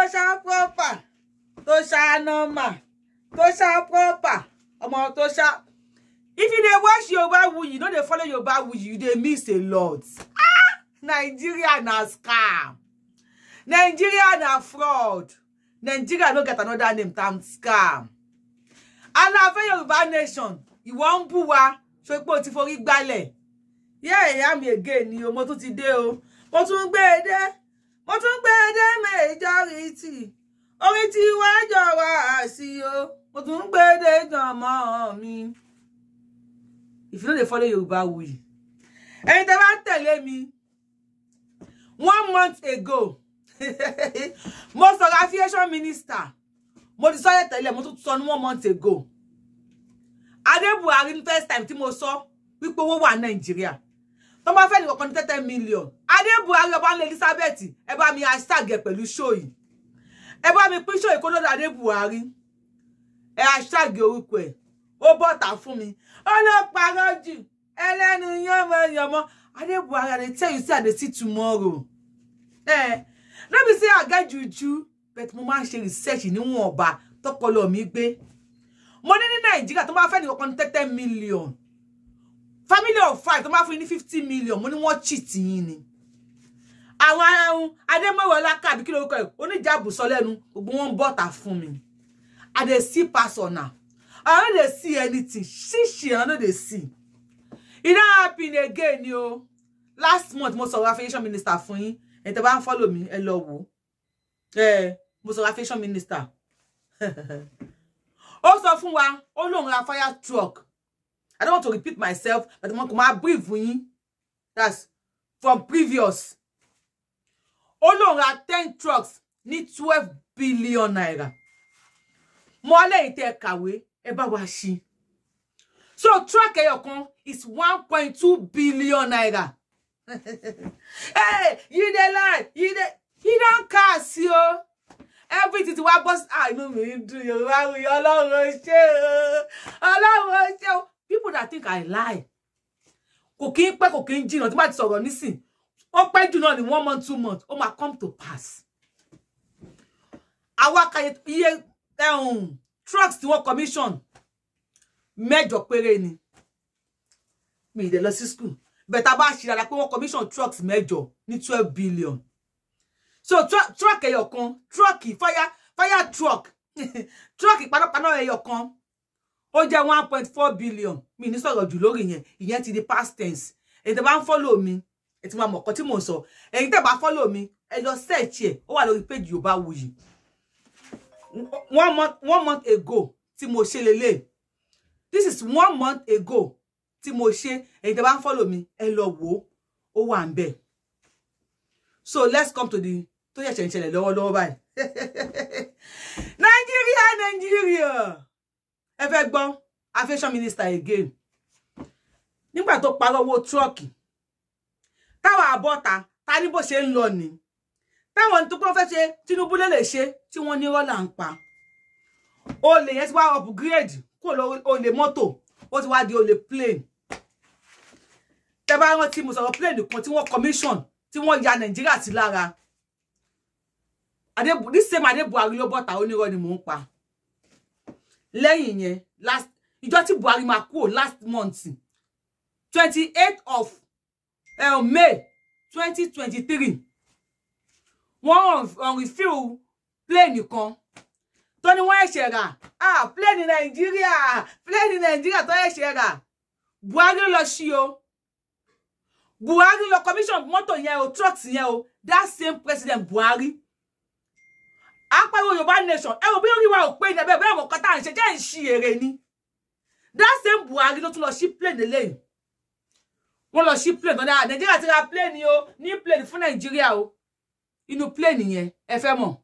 Tosha proper, Tosha normal, Tosha proper, Tosha. If you dey watch Yorubawuyi, you know they follow Yorubawuyi, you dey miss a lot. Ah, Nigeria na scam. Nigeria na fraud. Nigeria no get another name than scam. And after Yoruba nation, you want buwa, so ipo ti forí gbálẹ̀. Yeah, I'm again, yo, mo tún ti dé o. Mo tún gbé dé majority. Orí tí wá jọ̀wọ́ sí o. Mo tún gbé dé jọmọ mi. If you know they follow Yorubawuyi, and they won't tell me 1 month ago, most of the aviation minister, mo decided to tell them 1 month ago. BUHARI first time tí mo sọ wípé owó wà Nigeria. Tó bá fẹ́ ní ko 10 million. BUHARI ọba Elizabeth, ẹ bá mi hashtag ẹ pẹ̀lú show yìí. Ẹ bá mi pín show yìí kó lọ́dọ̀ BUHARI. Ẹ hashtag orúkọ ẹ̀. Ó bọ́ta fún mi. Ó lọ parọ́ jù. Ẹlẹ́nu yánmọ́. BUHARI, I tell you, say I dey see tomorrow. Let me say I get juju, but mo máa ṣe research níwọ̀n ọba tọ́pọlọ mi gbé. Mo ní Nigeria tó máa fẹ́ ní ko 10 million. Family of 5 tó máa fún ní 50 million. Mo ní wọ́n cheat yín ni. Àwọn Adémọ́wọ́lá kàbí kí lórúkọ ẹ̀ oníjàbù sọ lẹ́nu gbogbo wọn bọ́ta fún mi. I dey see persona. I don't dey see anything. She I know they see. It don't happen again, yo. Last month, mo sọ̀rọ̀ aviation minister fún yín. Ẹ tẹ́ bá follow me, ẹ lọ wò. Mo sọ̀rọ̀ aviation minister. Ó sọ fún wa, ó lóun ra fire truck. I don't want to repeat myself, but mo kò máa brief yín. That's from previous. Ó lóun ra 10 trucks ní 12 billion naira. Mo lè tẹ́ kàwé. So truck ẹyọkan is 1.2 billion naira. Hey, you dey lie, you don't cast yo. Everything wa boss inú mi dùn Yorùbá Ọlọ́run ṣe. People that think I lie. Kò kí n pẹ́ kò kí n jìnnà tí bá ti sọ̀rọ̀ nísìn. Ó pẹ́ jù náà ní 1 month 2 months. Ó máa come to pass. Àwa kàyé iye trucks tí wọ́n commission mẹ́jọ péré ni. Mi de lọ sí school. Beta bá ṣì dára pé wọ́n commission trucks mẹ́jọ ní 12 billion. So truck ẹyọkan, fire truck. Truck ìpanápaná ẹyọkan. Ó jẹ́ 1.4 billion. Mi ní sọ̀rọ̀ jù lórí yẹn. Ìyẹn ti di past tense. Ẹ tẹ́ bá ń follow mi, ẹ ti máa mọ̀ kan tí mo sọ. Ẹ̀yin tẹ́ bá follow mi, ẹ lọ search ẹ. Ó wà lórí page Yorubawuyi. 1 month ago tí mo ṣe lélẹ̀. This is 1 month ago tí mo ṣe. Ẹ̀yin tẹ́ bá ń follow mi, ẹ lọ wò. Ó wà ńbẹ̀. So let's come to the tó yẹ ṣẹ̀ṣẹ̀lẹ̀ lọ́wọ́lọ́wọ́ báyìí. Nigeria. Ẹ fẹ́ gbọ́ aviation minister again. Nígbà tó parọ́ owó truck. Táwa abọ́ta, ta ní bó ṣe ń lọ ni. Táwọn tó kọ́ fẹ́ ṣe Tinubu lè ṣe tí wọ́n ní rọ́là ń pa. Olè yẹn ti wá upgrade kó lọ olè mọ́tò, ó ti wá di olè plane. Tẹ́ bá rántí mo sọ̀rọ̀ plane kan tí wọ́n commission, tí wọ́n ya Nigeria sí lára. This same BUHARI ló bọ́ta onírọ́ ni mò ń pa. Lẹ́yìn yẹn ìjọ tí BUHARI máa kúrò last month 28th of May 2023. Wọ́n on refill plane kan. Tó ní wọ́n ẹ̀ṣẹ̀ rà. Plane Nigeria tó ẹ̀ṣẹ̀ rà. BUHARI lọ ṣí o. BUHARI lọ commission mọ́tò yẹn o, trucks yẹn o. That same president BUHARI. Apariwo Yorùbá nation. Ẹ wò bí orí wa ò pé ní ẹbẹ̀ bẹ́ẹ̀ mọ̀ kan tá à ń ṣe jẹ́ ń ṣí èrè ni. That same BUHARI ló tún lọ ṣí plane lẹ́yìn. Wọ́n lọ ṣí plane. Nigeria ti ra plane o. Ní plane fún Nigeria o. Inú plane yẹn ẹ fẹ́ mọ̀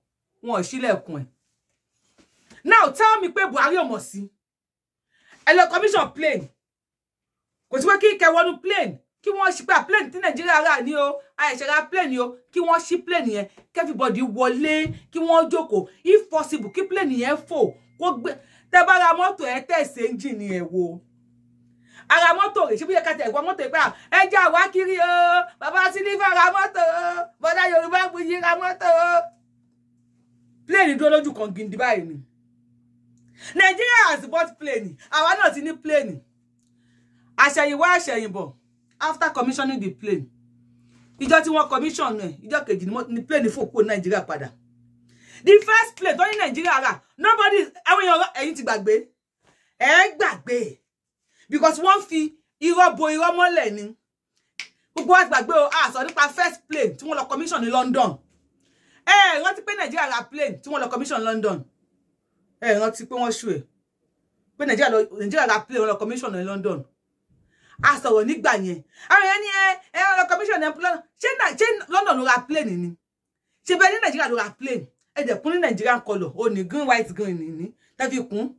wọn ò ṣílẹ̀kùn ẹ̀. Now tell me pé BUHARI ò mọ̀ sí. Ẹ lọ commission plane. Kò sí pé kí kẹ́ wọnú plane. Kí wọ́n ṣí pé plane tí Nigeria rà ní o. Àìṣe ra plane o. Kí wọ́n ṣí plane yẹn. Kí everybody wọlé. Kí wọ́n jókòó. If possible kí plane yẹn fò. Kó gbé. Tẹ́ bá ra mọ́tò ẹ test engine ẹ wò. Ara mọ́tò rẹ̀ ṣe bí ẹ̀ka tẹ̀ ẹ̀gbọ́n mọ́tò ìpẹ́ ẹ jẹ́ àwa kiri o. Bàbá Sílífà ra mọ́tò o. Bọ́dá Yorùbáwuyi ra mọ́tò o. Plane dúró lójú kan gindi báyìí ni. Nigeria has bought plane. Àwa náà ti ní plane. Àṣẹ̀yìnwá àṣẹ̀yìnbọ̀. After commissioning the plane. Ìjọ́ tí wọ́n commission ẹ̀, ìjọ́ kejì ni plane fò kúrò Nigeria padà. The first plane tó ní Nigeria rà, nobody, àwọn èèyàn ẹ̀yin ti gbàgbé. Ẹ gbàgbé. Because wọ́n fi irọ́ bo irọ́ mọ́lẹ̀ ni. Gbogbo wa gbàgbé o, sọ nípa first plane tí wọ́n lọ commission ní London. Rántí pé Nigeria ra plane tí wọ́n lọ commission London. Rántí pé wọ́n ṣú ẹ̀. Pé Nigeria ra plane wọ́n lọ commission ní London. A sọ̀rọ̀ nígbà yẹn. Àwọn yẹn ní lọ commission ní London. Ṣé London ló ra plane ni? Ṣé bẹ́ẹ̀ ní Nigeria ló ra plane? Dẹ̀ kún ní Nigerian color. O ní green, white, green ni. Tẹ́ fi kún.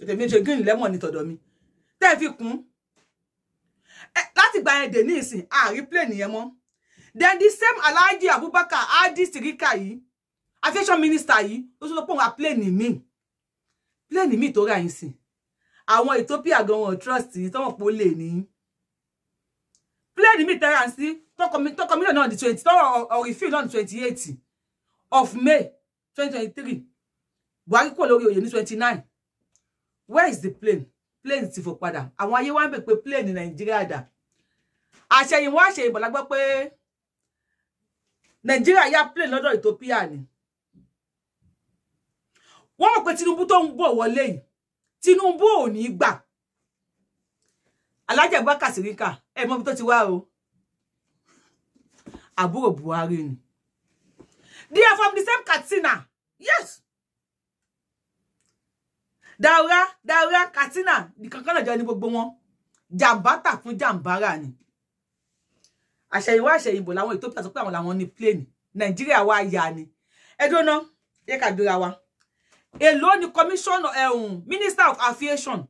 Tèmi ṣe green lemon ní tọ̀dọ̀ mi. Tẹ́ fi kún. Láti gba yẹn dé ní ìsìn, rí plane yẹn mọ́. Then the same Alhaji Abubakar Adi Sirika yìí, aviation minister yìí, ó tún lọ pọ̀ wá plane mi. Plane mi tó ra yín sìn. Àwọn Ethiopia gan wọn trust yìí tọ́wọ́n pọ̀ lè ní. Plane mi tẹ́ra sí, tó commission on the 20, tó refill on the 28 of May 2023. Buhari kò lórí oyè ní 29. Where is the plane? Plane ti fò padà. Àwọn ayé wá ń bẹ̀ pé plane ní Nigeria dà. Àṣẹ̀yìnwá àṣẹ̀yìnbọ̀ la gbọ́ pé Nigeria ya plane lọ́dọ̀ Ethiopia ni. Wọ́n mọ̀ pé Tinubu tó ń bọ̀ wọlé yìí. Tinubu ò ní gbà. Alhaji Abubakar Sirika, mọ̀ bí tó ti wá o. Àbúrò Buhari ni. They are from the same Katsina. Yes. Daura, Katsina. Di kankan náà jọ ní gbogbo wọn. Jàmbátà fún jàmbára ni. Àṣẹ̀yìnwá àṣẹ̀yìnbọ̀ làwọn Ethiopia sọ pé àwọn làwọn ní plane. Nigeria wá yá ni. Ẹ dóná, yẹ ká dúra wa. Èló ni commission Minister of Aviation.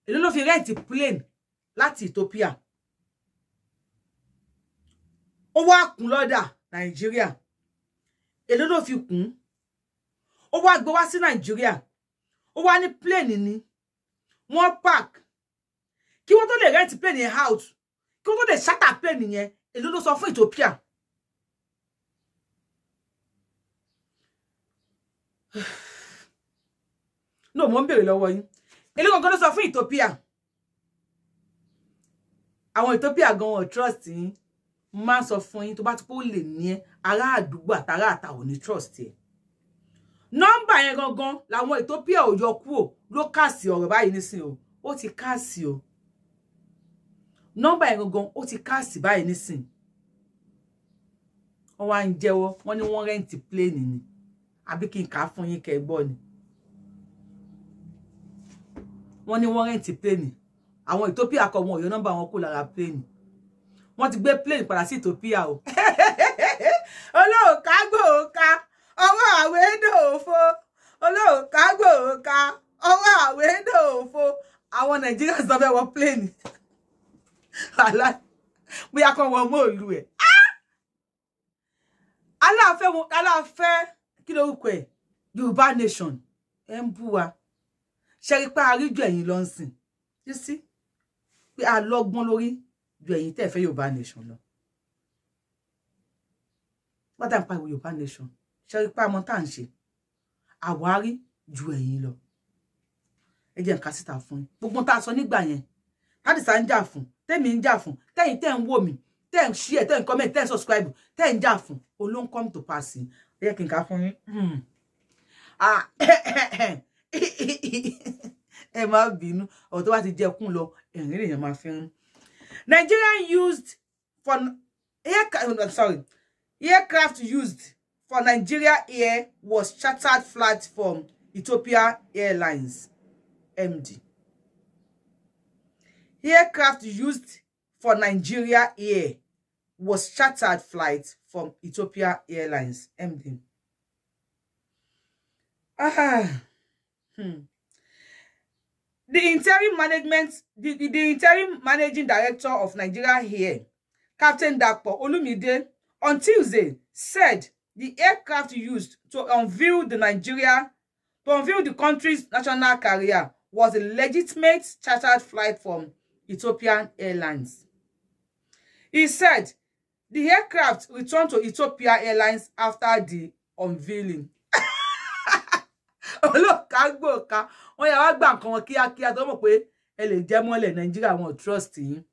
Èló ló fi rent plane láti Ethiopia. Ó wá kún lọ́dà Nigeria. Èló ló fi kún. Ó wá gbé wá sí Nigeria. Ó wá ní plane ni. Wọ́n park. Kí wọ́n tó lè rent plane yẹn out. Kí wọ́n tó lè charter plane yẹn. Èló ló sọ fún Ethiopia. No, mo ń bèrè lọ́wọ́ yín. Èló gangan ló sọ fún Ethiopia. Àwọn Ethiopia gan wọn trust yín. Má sọ fún yín tó bá ti pé ó lè ní ẹ ará àdúgbò àtàrà àtàwọn ní trust ẹ. Nọ́mbà yẹn gangan làwọn Ethiopia ò yọ kúrò ló kásì ọ̀rọ̀ báyìí nísìn o. Ó ti kásì o. Nọ́mbà yẹn gangan ó ti kásì báyìí nísìn. Wọ́n wá ń jẹ́wọ́, wọ́n ní wọ́n rent plane ni. Àbí kí n kà fún yín kẹ́ gbọ́ ni. Wọ́n ní wọ́n rent plane. Àwọn Ethiopia kọ wọn ò yọ nọ́mbà wọn kó lára plane. Wọ́n ti gbé plane padà sí Ethiopia o. Olóòká gbòòká, ọwọ́ àwédòfo. Olóòká gbòòká, ọwọ́ àwédòfo. Àwọn Nigeria sọ fẹ́ wọ plane. Bóyá kọ́ wọn mọ́ ìlú ẹ̀. Aláàfẹ́ kí lórúkọ ẹ̀? Yorùbá nation. Ẹ ń bú wa. Ṣé rí pé àríjọ ẹ̀yin lọ ń sìn. You see? Pé a lọ́gbọ́n lórí ju ẹ̀yin tẹ́ fẹ́ Yorùbá nation lọ. Bátà ń pa ìwé Yorùbá nation. Ṣé rí pé àmọ́ tá à ń ṣe. Àwárí ju ẹ̀yin lọ. Ẹ jẹ́ n kà síta fún yín. Gbogbo tá a sọ nígbà yẹn. Tádìsá ń jà fún. Tẹ́mi ń jà fún. Tẹ́yin tẹ́ ń wò mí. Tẹ́ ń share, tẹ́ ń comment, tẹ́ ń subscribe. Tẹ́ ń jà fún. Olóhùn come to pass. Ẹ jẹ́ kí n kà fún yín. Ẹ má bínú. Ọ̀rọ̀ tó bá ti jẹ́ kún lọ. Ẹ̀rín lèèyàn máa fi ń. Nigerian used for aircraft used for Nigeria Air was chartered flight from Ethiopia Airlines MD. Aircraft used for Nigeria Air was chartered flight from Ethiopia Airlines MD. The interim managing director of Nigeria Air, Captain Dapo Olumide, on Tuesday said the aircraft used to unveil the country's national carrier was a legitimate chartered flight from Ethiopian Airlines. He said the aircraft returned to Ethiopia Airlines after the unveiling. olóòka gbòòka wọ́n yà wá gbà nǹkan wọn kíákíá tó mọ̀ pé ẹ lè jẹ́ mọ́lẹ̀ Nàìjíríà wọn trust yín.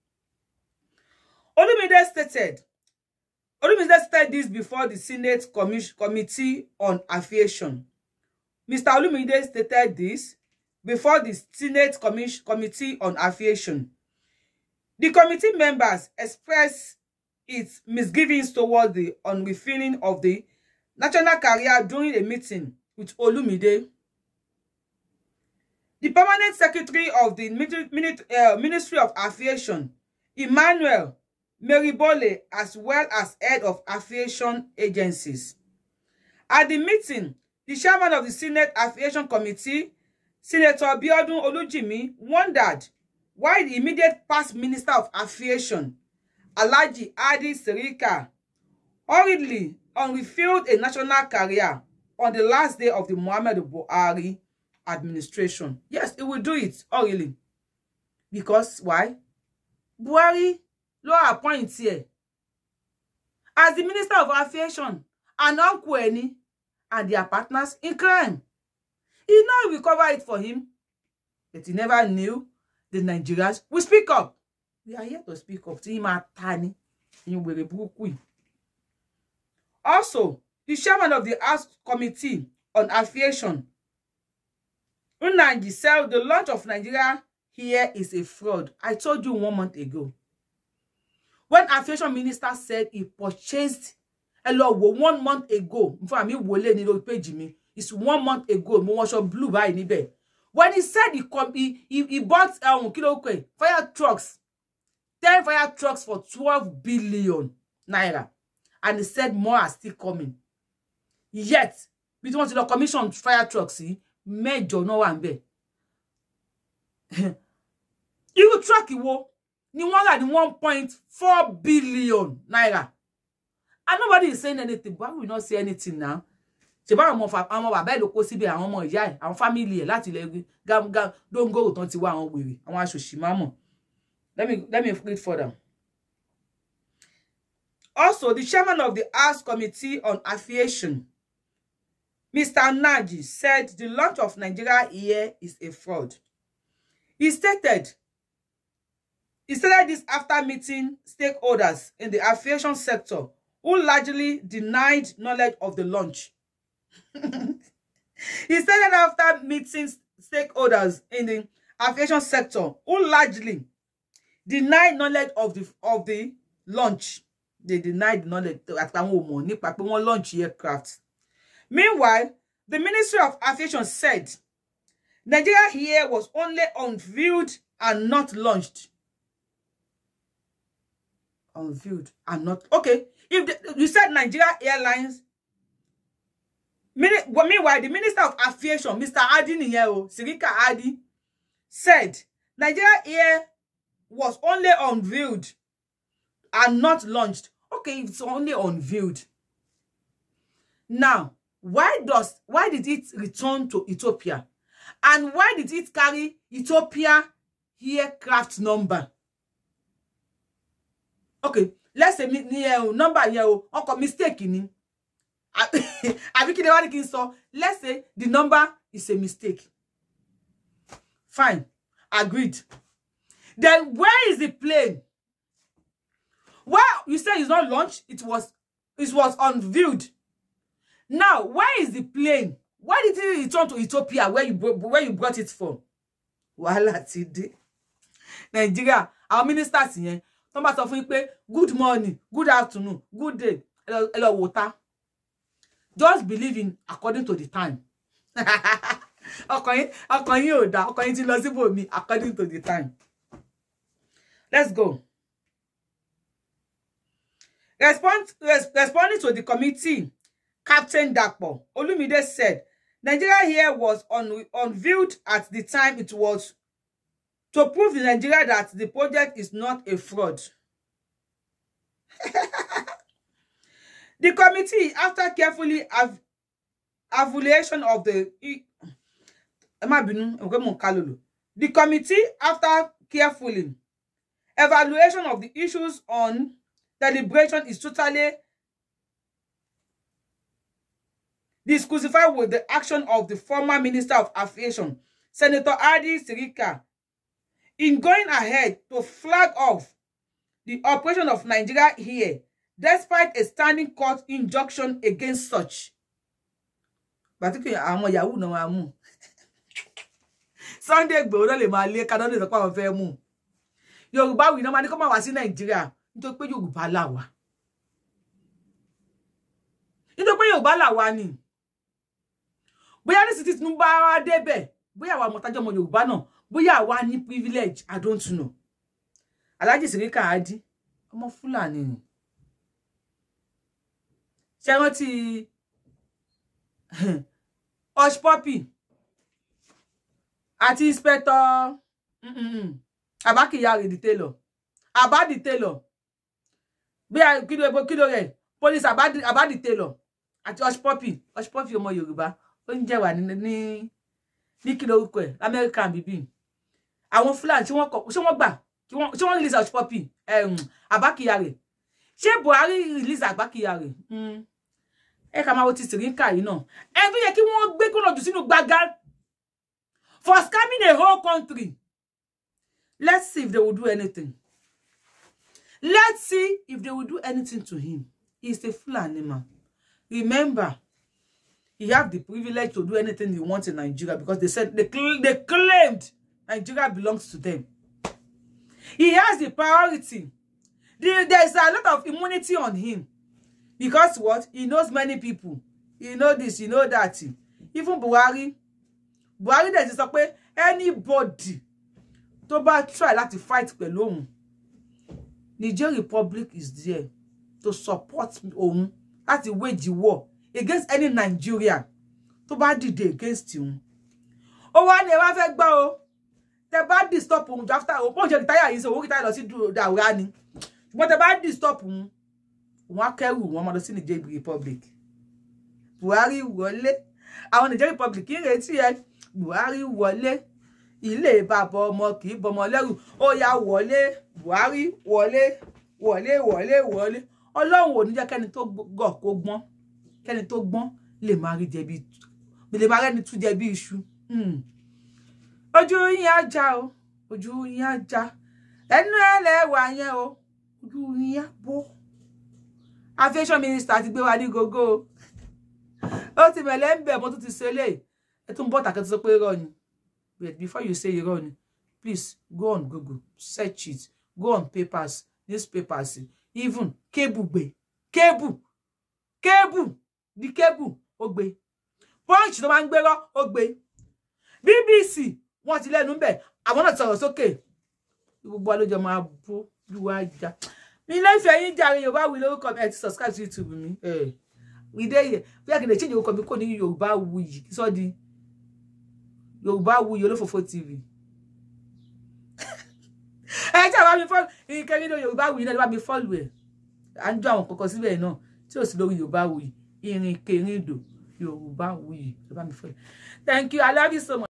Olumide stated this before the Senate Committee on Aviation. Mr. Olumide stated this before the Senate Committee on Aviation. The committee members expressed its misgivings toward the unrefilling of the national career during a meeting with Olumide. The permanent secretary of the Ministry of Aviation, Emmanuel Meribole, as well as head of aviation agencies. At the meeting, the chairman of the Senate Aviation Committee, Senator Biodun Olujimi, wondered why the immediate past Minister of Aviation, Alhaji Hadi Sirika, hurriedly unrefilled a national career on the last day of the Muhammadu Buhari administration. Yes, it will do it hurriedly. Because why? Buhari law appoint here as the Minister of Aviation and Uncle Eni and their partners in crime. He now will cover it for him, but he never knew the Nigerians will speak up. We are here to speak up. Also, the chairman of the House Committee on Aviation, Unanji, said the launch of Nigeria here is a fraud. I told you 1 month ago. When Aviation Minister said he purchased a lot 1 month ago, it's 1 month ago, blue by nibe. When he said he bought fire trucks, 10 fire trucks for 12 billion naira, and he said more are still coming. Yet, we want to commission fire trucks, major no one be. You truck iwo ni one at 1.4 billion naira. And nobody is saying anything. Why will not say anything now? Se ba àwọn bàbá ló kó síbẹ̀ àwọn ọmọ ìyá ẹ̀ àwọn family ẹ̀ láti le gam don't go ton ti wá àwọn wèrè àwọn aṣòṣì mamo. Let me read further. Also, the chairman of the House Committee on Aviation, Mr. Naji, said the launch of Nigeria here is a fraud. He stated this after meeting stakeholders in the aviation sector who largely denied knowledge of the launch. He said that after meeting stakeholders in the aviation sector who largely denied knowledge of the launch. They denied knowledge at one launch aircraft. Meanwhile, the Ministry of Aviation said Nigeria here was only unveiled and not launched. Unveiled and not okay. If you said Nigeria Airlines, meanwhile, the Minister of Aviation, Mr. Hadi Sirika Hadi, said Nigeria Air was only unveiled and not launched. Okay, it's only unveiled. Now, why did it return to Ethiopia? And why did it carry Ethiopia aircraft number? Okay, let's say number here, mistake in let's say the number is a mistake. Fine, agreed. Then where is the plane? Well, you say it's not launched, it was unveiled. Now, where is the plane? Why did it return to Ethiopia where you brought it from? Wahala today. Nigeria, our ministers here, somebody say good morning, good afternoon, good day. Hello water. Just believe in according to the time. According to the time. Let's go. Responding to the committee, Captain Dakpo Olumide said Nigeria here was unveiled at the time it was to prove in Nigeria that the project is not a fraud. The committee, after carefully evaluation of the evaluation of the issues on deliberation is totally disqualified with the action of the former Minister of Aviation, Senator Adi Sirika, in going ahead to flag off the operation of Nigeria here, despite a standing court injunction against such. Particularly, àwọn Yahoo no wa mú. Sunday Igboho ló lè máa lé kaná ní ìsọpá wọn fẹ́ mú. Yorùbáwùyí náà máa ní kó máa wá sí Nàìjíríà nítorí pé Yorùbá là wá. Nítorí pé Yorùbá là wá ni. Bóyá ní city Tinubu wá débẹ̀, bóyá àwa mọ̀tájọ́ ọmọ Yorùbá náà, bóyá àwa ní privilege, I don't know. Alhaji Sirika Adi, ọmọ Fúlàní ni. Ṣé rántí Hush Puppy àti Inspector Abakiyari the tailor. Abadi tailor. Bí kilo rẹ̀, police Abadi tailor àti Hush Puppy ọmọ Yorùbá. Ó ń jẹ́ wà ní kilo orúkọ ẹ̀, American bíbí. Àwọn Fúlàní tí wọ́n gbà, tí wọ́n release Hush Puppy, Abakiyari. Ṣé Buhari release Abakiyari? Ẹ ká máa wo ti Sirika yìí náà. Ẹ tó yẹ kí wọ́n gbé kó lọ jù sínú gbàgà for scamming a whole country. Let's see if they will do anything. Let's see if they will do anything to him. He's a Fulani man. Remember, he have the privilege to do anything he wants in Nigeria because they said they claimed Nigeria belongs to them. He has the priority. There's a lot of immunity on him. Because what? He knows many people. He know this, he know that. Even Buhari there is a anybody to try to fight alone. Niger Republic is there to support him. That's the wage war against any Nigerian. To did against him. Oh, one never fake bow. The bad stop him after retire is a work title to do that running. But the bad stop him. Wọ́n kẹ́rù wọ́n máa lọ sí Niger Republic. Buhari wọlé. Àwọn Niger Republic ń retí ẹ. Buhari wọlé. Ilé bàbá ọmọ kì í bọmọ lẹ́rù. Ó yá wọlé. Buhari wọlé. Wọlé. Ọlọ́run ò ní jẹ́ kẹ́ni tó gọ̀ kó gbọ́n. Kẹ́ni tó gbọ́n lè máa rí jẹ̀bi. Lè máa rẹ́ni tú jẹ̀bi iṣu. Ojú yín á já o. Ojú yín á já. Ẹnu ẹlẹ́wà yẹn o. Ojú yín á bó. Aviation Minister ti gbé wa ní gogo. Ó ti mele nbe mo tún ti ṣe lé. Ẹ tún bota kan tó sọ pé irọ́ ni. But before you say irọ́ ni, please go on Google, search it, go on papers, newspapers, even cable gbe. Cable. The cable ó gbé. Punch tó máa ń gbé ro ó gbé. BBC wọ́n ti lẹ́nu nbe. Àwọn náà sọ̀rọ̀ sókè. Gbogbo alójọ máa bó luwa ja. Mi life yin jare Yorùbáwùyí lórúkọ mi ẹ ti subscribe to YouTube mi. We dey here. We are going to change orúkọ mi kó ní Yorùbáwùyí. So di Yorùbáwùyí Olófòfò TV. Ẹ jẹ́ bá mi follow ìkẹrin do Yorùbáwùyí náà bá mi follow ẹ. À ń jọ àwọn kokko síbẹ̀ náà tí ó sì lórí Yorùbáwùyí. Ìrìn kerindo Yorùbáwùyí bá mi follow. Thank you. I love you so much.